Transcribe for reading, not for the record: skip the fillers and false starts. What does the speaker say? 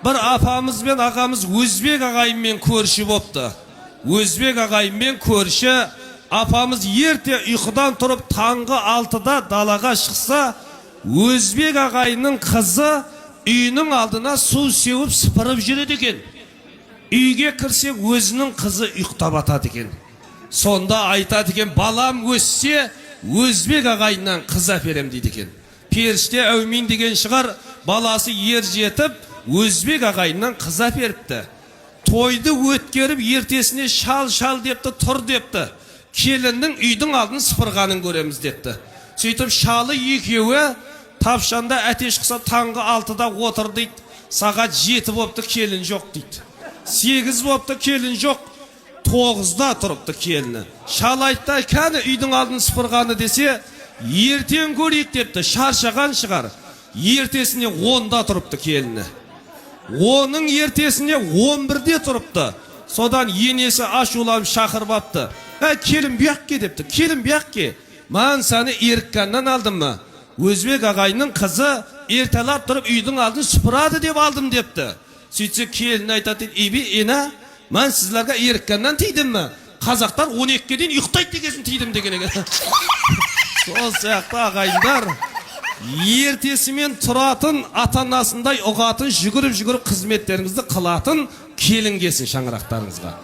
Bir apamız ben ağamız Özbek ağayımмен көрші boptu. Özbek ağayımмен көрші, apamız ерте uykudan turup tangı 6'da dalaga çıksa, Özbek ağayının kızı үйінің aldına su sevip sıpırıp жүреді eкен. Үйге кірсе өзінің kızı ұйықтап атады eкен. Sonda айтады eкен, балам өссе, Özbek ağayından kız әперем дейді eкен. Періште әумин деген шығар, баласы ер жетіп, Özbek ağayından kız әперіпті. Тойды өткеріп, ертесіне шал депті, тұр депті. Келіннің үйдің алдын сыпырғанын көреміз депті. Сөйтіп шалы екеуі тапшанда әтеш қыса таңғы 6'da отыр дейді. Сағат 7 бопты, келін жоқ дейді. 8 бопты, келін жоқ. 9'da тұрыпты келіні. Шал айтты, кәні үйдің алдын сыпырғаны десе, ертең көрейік депті. Шаршаған шығар. Ертесіне 10'da тұрыпты келіні. Оның ертесіне 11'де тұрыпты. Содан енесі ашулап шақырбапты. Келін бияқке депті. Келін бияқке. Маған сәні ерікканнан алдым ма? Özbek ağayының қызы ертелап тұрып үйдің алдын сұпырады деп алдым депті. Сөйтсе келін айтады, ена, мен сіздерге ерікканнан тейдім ме? Қазақтар 12'ge дейін ұйықтайды дегесін тейдім деген екен. Сол сияқты ағайындар, ертесімен тұратын ата-анасындай ұғатын, жүгіріп қызметтеріңізді қылатын келін келсін шаңырақтарыңызға.